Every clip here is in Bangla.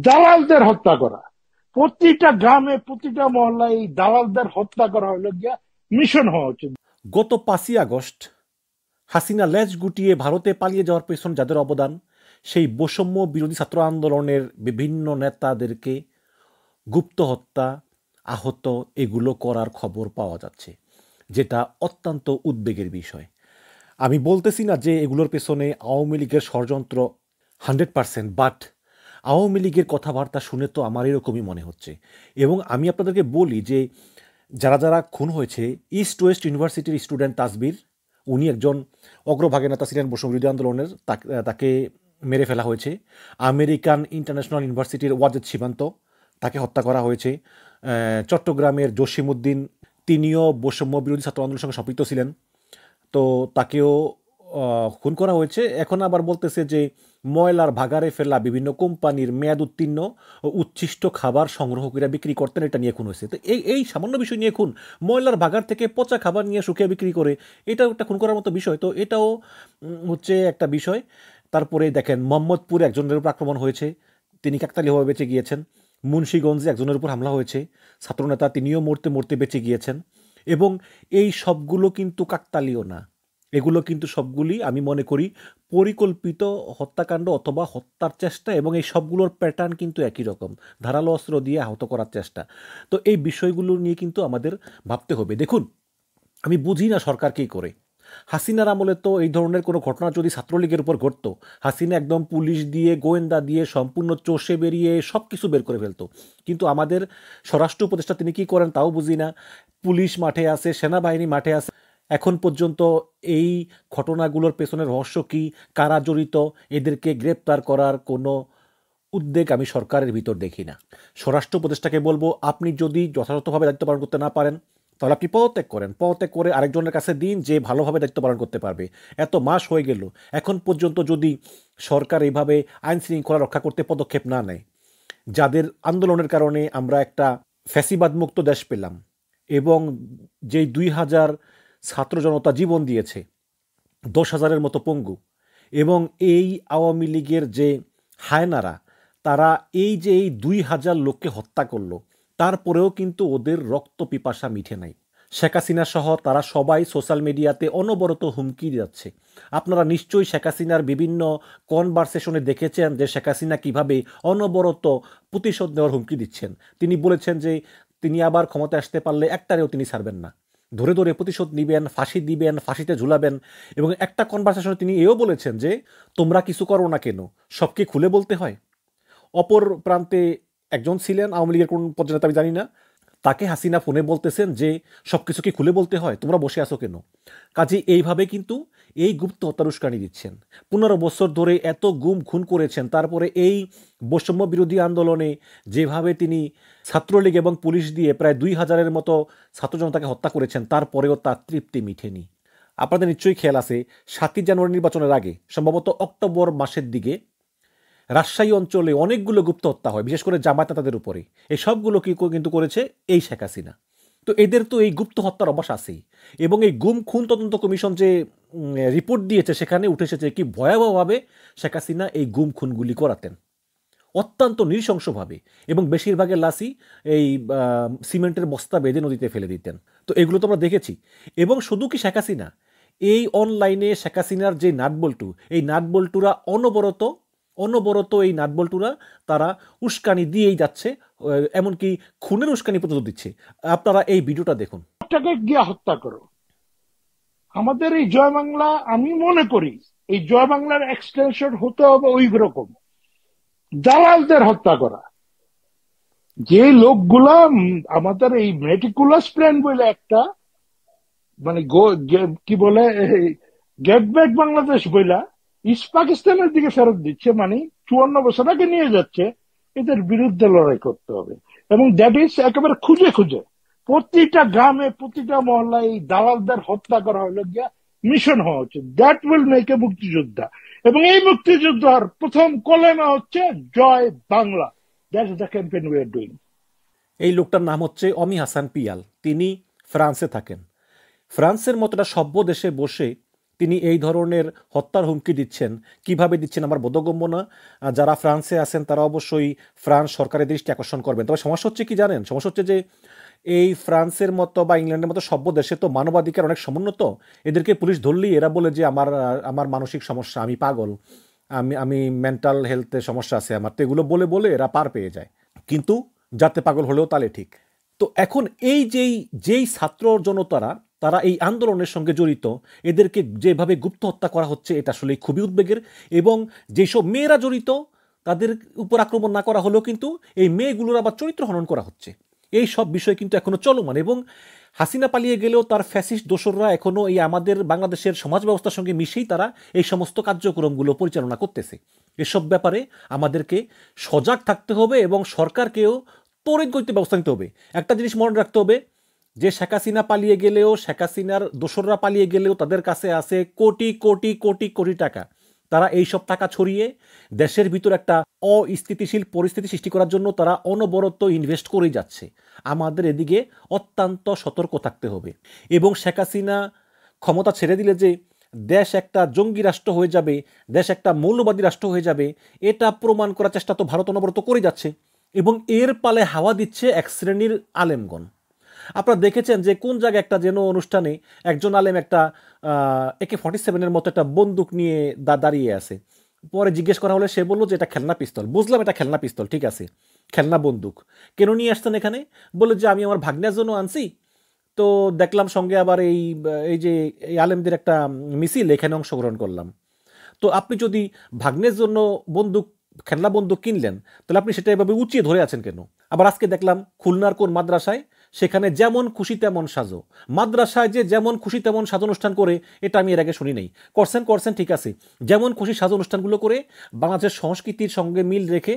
দালালদের হত্যা করা। প্রতিটা গ্রামে প্রতিটা মহল্লায় এই দালালদের হত্যা করা হলো গিয়া মিশন হওয়া উচিত। গত 5ই আগস্ট হাসিনা লেজ গুটিয়ে ভারতে পালিয়ে যাওয়ার পেছন যাদের অবদান, সেই বৈষম্য বিরোধী ছাত্র আন্দোলনের বিভিন্ন নেতাদেরকে গুপ্ত হত্যা, আহত এগুলো করার খবর পাওয়া যাচ্ছে, যেটা অত্যন্ত উদ্বেগের বিষয়। আমি বলতেছি না যে এগুলোর পেছনে আওয়ামী লীগের ষড়যন্ত্র 100%, বাট আওয়ামী লীগের কথাবার্তা শুনে তো আমার এরকমই মনে হচ্ছে। এবং আমি আপনাদেরকে বলি যে যারা যারা খুন হয়েছে, ইস্ট ওয়েস্ট ইউনিভার্সিটির স্টুডেন্ট তাসবির, উনি একজন অগ্রভাগে নেতা ছিলেন বৈষম্য বিরোধী আন্দোলনের, তাকে মেরে ফেলা হয়েছে। আমেরিকান ইন্টারন্যাশনাল ইউনিভার্সিটির ওয়াজেদ সীমান্ত, তাকে হত্যা করা হয়েছে। চট্টগ্রামের জসিমউদ্দিন, তিনিও বৈষম্য বিরোধী ছাত্র আন্দোলনের সঙ্গে সম্পৃক্ত ছিলেন, তো তাকেও খুন করা হয়েছে। এখন আবার বলতেছে যে ময়লার ভাগারে ফেলা বিভিন্ন কোম্পানির মেয়াদ উত্তীর্ণ ও উচ্ছিষ্ট খাবার সংগ্রহ করে বিক্রি করতেন, এটা নিয়ে খুন হয়েছে। তো এই সামান্য বিষয় নিয়ে খুন, ময়লার ভাগার থেকে পচা খাবার নিয়ে শুকিয়ে বিক্রি করে, এটাও একটা খুন করার মতো বিষয়। তো এটাও হচ্ছে একটা বিষয়। তারপরে দেখেন মোহাম্মদপুরে একজনের উপর আক্রমণ হয়েছে, তিনি কাকতালীয়ভাবে বেঁচে গিয়েছেন। মুন্সীগঞ্জে একজনের উপর হামলা হয়েছে, ছাত্রনেতা, তিনিও মরতে মরতে বেঁচে গিয়েছেন। এবং এই সবগুলো কিন্তু কাকতালীয় না, এগুলো কিন্তু সবগুলি আমি মনে করি পরিকল্পিত হত্যাকাণ্ড অথবা হত্যার চেষ্টা, এবং এই সবগুলোর প্যাটার্ন কিন্তু একই রকম, ধারালো অস্ত্র দিয়ে আহত করার চেষ্টা। তো এই বিষয়গুলো নিয়ে কিন্তু আমাদের ভাবতে হবে। দেখুন, আমি বুঝি না সরকার কী করে। হাসিনার আমলে তো এই ধরনের কোনো ঘটনা যদি ছাত্রলীগের উপর ঘটতো, হাসিনা একদম পুলিশ দিয়ে, গোয়েন্দা দিয়ে সম্পূর্ণ চষে বেরিয়ে সব কিছু বের করে ফেলতো। কিন্তু আমাদের স্বরাষ্ট্র উপদেষ্টা তিনি কী করেন তাও বুঝি না। পুলিশ মাঠে আছে, সেনাবাহিনী মাঠে আছে, এখন পর্যন্ত এই ঘটনাগুলোর পেছনে রহস্য কী, কারা জড়িত, এদেরকে গ্রেপ্তার করার কোনো উদ্বেগ আমি সরকারের ভিতর দেখি না। স্বরাষ্ট্র উপদেষ্টাকে বলবো, আপনি যদি যথাযথভাবে দায়িত্ব পালন করতে না পারেন, তাহলে আপনি পদত্যাগ করেন, পদত্যাগ করে আরেকজনের কাছে দিন যে ভালোভাবে দায়িত্ব পালন করতে পারবে। এত মাস হয়ে গেল, এখন পর্যন্ত যদি সরকার এইভাবে আইন শৃঙ্খলা রক্ষা করতে পদক্ষেপ না নেয়, যাদের আন্দোলনের কারণে আমরা একটা ফ্যাসিবাদ মুক্ত দেশ পেলাম, এবং যেই 2000 ছাত্র জনতা জীবন দিয়েছে, 10,000-এর মতো পঙ্গু, এবং এই আওয়ামী লীগের যে হায়নারা, তারা এই যে এই 2000 লোককে হত্যা করলো, তারপরেও কিন্তু ওদের রক্ত পিপাসা মিঠে নাই। শেখ হাসিনা সহ তারা সবাই সোশ্যাল মিডিয়াতে অনবরত হুমকি যাচ্ছে। আপনারা নিশ্চয়ই শেখ হাসিনার বিভিন্ন কনভারসেশনে দেখেছেন যে শেখ হাসিনা কীভাবে অনবরত প্রতিশোধ নেওয়ার হুমকি দিচ্ছেন। তিনি বলেছেন যে তিনি আবার ক্ষমতায় আসতে পারলে একটারেও তিনি ছাড়বেন না, ধরে ধরে প্রতিশোধ নিবেন, ফাঁসি দিবেন, ফাঁসিতে ঝুলাবেন। এবং একটা কনভারসেশনে তিনি এও বলেছেন যে তোমরা কিছু করো না কেন, সবকে খুলে বলতে হয়। অপর প্রান্তে একজন ছিলেন আওয়ামী লীগের কোন পর্যায়ে আমি জানি না, তাকে হাসিনা ফোনে বলতেছেন যে সব কিছু কি খুলে বলতে হয়, তোমরা বসে আছো কেন। কাজে এইভাবে কিন্তু এই গুপ্ত হত্যার উস্কানি দিচ্ছেন। 15 বছর ধরে এত গুম খুন করেছেন, তারপরে এই বৈষম্য বিরোধী আন্দোলনে যেভাবে তিনি ছাত্রলীগ এবং পুলিশ দিয়ে প্রায় 2000-এর মতো ছাত্র জনতাকে হত্যা করেছেন, তারপরেও তার তৃপ্তি মিঠেনি। আপনাদের নিশ্চয়ই খেয়াল আছে, 7ই জানুয়ারি নির্বাচনের আগে সম্ভবত অক্টোবর মাসের দিকে রাজশাহী অঞ্চলে অনেকগুলো গুপ্ত হত্যা হয়, বিশেষ করে জামায়াত নেতাদের উপরে। এই সবগুলো কিন্তু করেছে এই শেখ হাসিনা। তো এদের তো এই গুপ্ত হত্যার অভ্যাস আছেই। এবং এই গুম খুন তদন্ত কমিশন যে রিপোর্ট দিয়েছে, সেখানে উঠে এসেছে কি ভয়াবহভাবে শেখ হাসিনা এই গুম খুনগুলি করাতেন, অত্যন্ত নৃশংসভাবে, এবং বেশিরভাগের লাশই এই সিমেন্টের বস্তা বেঁধে নদীতে ফেলে দিতেন। তো এগুলো তো আমরা দেখেছি। এবং শুধু কি শেখ হাসিনা, এই অনলাইনে শেখ হাসিনার যে নাটবল্টু, এই নাটবল্টুরা অনবরত এই নাটবল্টুরা তারা উস্কানি দিয়েই যাচ্ছে, এমনকি খুনের উস্কানি পর্যন্ত দিচ্ছে। আপনারা এই ভিডিওটা দেখুন। গিয়া হত্যা করো। আমাদের এই জয় বাংলা, আমি মনে করি এই জয় বাংলার এক্সটেনশন হতে হবে ওই রকম দালালদের হত্যা করা। যে লোকগুলা আমাদের এই মেটিকুলাস প্ল্যান বলে একটা, মানে কি বলে, গেট ব্যাক বাংলাদেশ বইলা ইস্ট পাকিস্তানের দিকে ফেরত দিচ্ছে, মানে 54 বছর আগে নিয়ে যাচ্ছে। এদের বিরুদ্ধে লড়াই করতে হবে, এবং দ্যাট ইজ একেবারে খুঁজে খুঁজে প্রতিটা গ্রামে প্রতিটা মহল্লায় এই দালালদের হত্যা করা হলো গিয়া মিশন হওয়া উচিত। দ্যাট উইল মেক এ মুক্তিযোদ্ধা। এবং এই মুক্তিযোদ্ধার প্রথম কলেমা হচ্ছে জয় Bangla. That is the campaign we are doing. এই লোকটার নাম হচ্ছে অমি হাসান পিয়াল, তিনি ফ্রান্সে থাকেন। ফ্রান্সের মতো একটা সভ্য দেশে বসে তিনি এই ধরনের হত্যার হুমকি দিচ্ছেন। কিভাবে দিচ্ছেন আমার বোধগম্য না। যারা ফ্রান্সে আছেন তারা অবশ্যই ফ্রান্স সরকারের দৃষ্টি আকর্ষণ করবেন। তবে সমস্যা হচ্ছে কি জানেন, সমস্যা হচ্ছে যে এই ফ্রান্সের মতো বা ইংল্যান্ডের মতো সভ্য দেশে তো মানবাধিকার অনেক সমুন্নত। এদেরকে পুলিশ ধরলেই এরা বলে যে আমার মানসিক সমস্যা, আমি পাগল, আমি মেন্টাল হেলথে সমস্যা আছে আমার, তো এগুলো বলে বলে এরা পার পেয়ে যায়। কিন্তু যাতে পাগল হলেও তালে ঠিক। তো এখন এই যেই ছাত্র জনতারা তারা এই আন্দোলনের সঙ্গে জড়িত, এদেরকে যেভাবে গুপ্ত হত্যা করা হচ্ছে এটা আসলে খুবই উদ্বেগের। এবং যেসব মেয়েরা জড়িত তাদের উপর আক্রমণ না করা হলেও কিন্তু এই মেয়েগুলোর আবার চরিত্র হনন করা হচ্ছে। এই সব বিষয় কিন্তু এখনো চলমান। এবং হাসিনা পালিয়ে গেলেও তার ফ্যাসিস্ট দোসররা এখনো এই আমাদের বাংলাদেশের সমাজ ব্যবস্থার সঙ্গে মিশেই তারা এই সমস্ত কার্যক্রমগুলো পরিচালনা করতেছে। এসব ব্যাপারে আমাদেরকে সজাগ থাকতে হবে এবং সরকারকেও তড়িৎ গতিতে ব্যবস্থা নিতে হবে। একটা জিনিস মনে রাখতে হবে যে শেখ হাসিনা পালিয়ে গেলেও, শেখ হাসিনার দোসররা পালিয়ে গেলেও তাদের কাছে আছে কোটি কোটি কোটি কোটি টাকা। তারা এই সব টাকা ছড়িয়ে দেশের ভিতর একটা অস্থিতিশীল পরিস্থিতি সৃষ্টি করার জন্য তারা অনবরত ইনভেস্ট করেই যাচ্ছে। আমাদের এদিকে অত্যন্ত সতর্ক থাকতে হবে। এবং শেখ হাসিনা ক্ষমতা ছেড়ে দিলে যে দেশ একটা জঙ্গি রাষ্ট্র হয়ে যাবে, দেশ একটা মৌলবাদী রাষ্ট্র হয়ে যাবে, এটা প্রমাণ করার চেষ্টা তো ভারত অনবরত করে যাচ্ছে। এবং এর পালে হাওয়া দিচ্ছে এক শ্রেণীর আলেমগণ। আপনারা দেখেছেন যে কোন জায়গায় একটা যেন অনুষ্ঠানে একজন আলেম একটা AK-47 মতো একটা বন্দুক নিয়ে দাঁড়িয়ে আছে। পরে জিজ্ঞেস করা হলে সে বললো যে এটা খেলনা পিস্তল। বুঝলাম এটা খেলনা পিস্তল, ঠিক আছে, খেলনা বন্দুক কেন নিয়ে আসছেন এখানে? বলে যে আমি আমার ভাগ্নের জন্য আনছি। তো দেখলাম সঙ্গে আবার এই যে এই আলেমদের একটা মিছিল, এখানে অংশগ্রহণ করলাম। তো আপনি যদি ভাগ্নের জন্য বন্দুক, খেলনা বন্দুক কিনলেন, তাহলে আপনি সেটা এভাবে উঁচিয়ে ধরে আছেন কেন? আবার আজকে দেখলাম খুলনার কোন মাদ্রাসায় সেখানে যেমন খুশি তেমন সাজো। মাদ্রাসায় যে যেমন খুশি তেমন সাজ অনুষ্ঠান করে, এটা আমি এর আগে শুনি নাই। করছেন ঠিক আছে, যেমন খুশি সাজ অনুষ্ঠানগুলো করে বাংলাদেশের সংস্কৃতির সঙ্গে মিল রেখে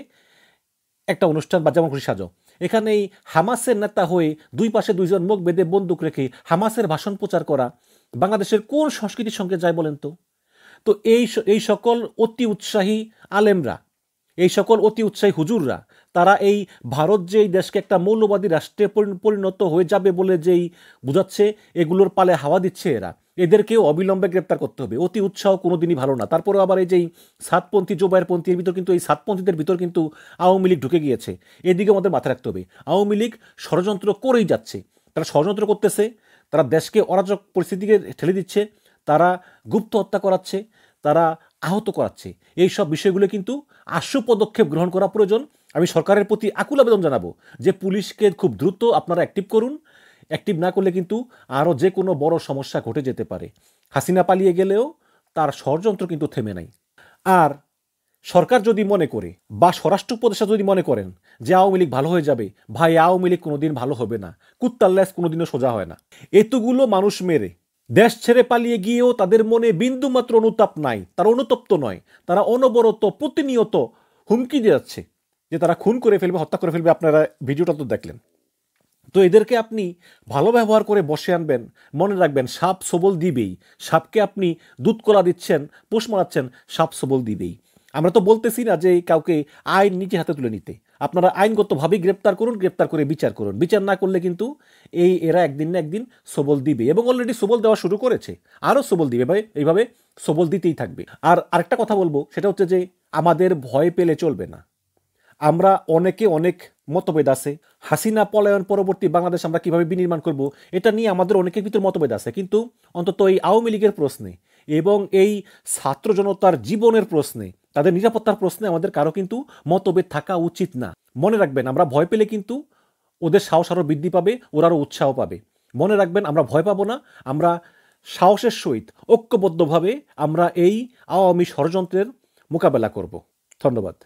একটা অনুষ্ঠান বা যেমন খুশি সাজো। এখানে এই হামাসের নেতা হয়ে দুই পাশে দুইজন মুখ বেঁধে বন্দুক রেখে হামাসের ভাষণ প্রচার করা বাংলাদেশের কোন সংস্কৃতির সঙ্গে যায় বলেন তো? তো এই সকল অতি উৎসাহী আলেমরা, এই সকল অতি উৎসাহী হুজুররা, তারা এই ভারত যে এই দেশকে একটা মৌলবাদী রাষ্ট্রে পরিণত হয়ে যাবে বলে যেই বুঝাচ্ছে, এগুলোর পালে হাওয়া দিচ্ছে এরা। এদেরকেও অবিলম্বে গ্রেপ্তার করতে হবে। অতি উৎসাহ কোনোদিনই ভালো না। তারপরেও আবার এই যে সাতপন্থী জোবায়েরপন্থীর ভিতর কিন্তু এই সাতপন্থীদের ভিতর কিন্তু আওয়ামী লীগ ঢুকে গিয়েছে। এদিকে আমাদের মাথায় রাখতে হবে, আওয়ামী লীগ ষড়যন্ত্র করেই যাচ্ছে। তারা ষড়যন্ত্র করতেছে, তারা দেশকে অরাজক পরিস্থিতিকে ঠেলে দিচ্ছে, তারা গুপ্ত হত্যা করাচ্ছে, তারা আহত করাচ্ছে। এই সব বিষয়গুলো কিন্তু আশু পদক্ষেপ গ্রহণ করা প্রয়োজন। আমি সরকারের প্রতি আকুল আবেদন জানাবো যে পুলিশকে খুব দ্রুত আপনারা অ্যাক্টিভ করুন। অ্যাক্টিভ না করলে কিন্তু আরও যে কোনো বড় সমস্যা ঘটে যেতে পারে। হাসিনা পালিয়ে গেলেও তার ষড়যন্ত্র কিন্তু থেমে নাই। আর সরকার যদি মনে করে বা স্বরাষ্ট্র উপদেষ্টা যদি মনে করেন যে আওয়ামী লীগ ভালো হয়ে যাবে, ভাই আওয়ামী লীগ কোনোদিন ভালো হবে না। কুত্তার ল্যাজ কোনোদিনও সোজা হয় না। এতগুলো মানুষ মেরে দেশ ছেড়ে পালিয়ে গিয়েও তাদের মনে বিন্দুমাত্র অনুতাপ নাই, তারা অনুতপ্ত নয়। তারা অনবরত প্রতিনিয়ত হুমকি দিয়ে যাচ্ছে যে তারা খুন করে ফেলবে, হত্যা করে ফেলবে। আপনারা ভিডিওটা তো দেখলেন। তো এদেরকে আপনি ভালো ব্যবহার করে বসে আনবেন, মনে রাখবেন সাপ সবল দিবেই। সাপকে আপনি দুধ কলা দিচ্ছেন, পোষ মারাচ্ছেন, সাপ সবল দিবেই। আমরা তো বলতেছি না যে কাউকে আইন নিজে হাতে তুলে নিতে। আপনারা আইনগতভাবেই গ্রেপ্তার করুন, গ্রেপ্তার করে বিচার করুন। বিচার না করলে কিন্তু এরা একদিন না একদিন সবল দিবে এবং অলরেডি সবল দেওয়া শুরু করেছে, আরও সবল দিবে ভাই, এইভাবে সবল দিতেই থাকবে। আর আরেকটা কথা বলবো, সেটা হচ্ছে যে আমাদের ভয় পেলে চলবে না। আমরা অনেক মতভেদ আছে। হাসিনা পলায়ন পরবর্তী বাংলাদেশ আমরা কিভাবে বিনির্মাণ করব, এটা নিয়ে আমাদের অনেকের ভিতর মতভেদ আছে। কিন্তু অন্তত এই আওয়ামী লীগের প্রশ্নে এবং এই ছাত্র জনতার জীবনের প্রশ্নে, তাদের নিরাপত্তার প্রশ্নে আমাদের কারো কিন্তু মতভেদ থাকা উচিত না। মনে রাখবেন, আমরা ভয় পেলে কিন্তু ওদের সাহস আরও বৃদ্ধি পাবে, ওরা আরও উৎসাহ পাবে। মনে রাখবেন, আমরা ভয় পাবো না, আমরা সাহসের সহিত ঐক্যবদ্ধভাবে আমরা এই আওয়ামী ষড়যন্ত্রের মোকাবেলা করব। ধন্যবাদ।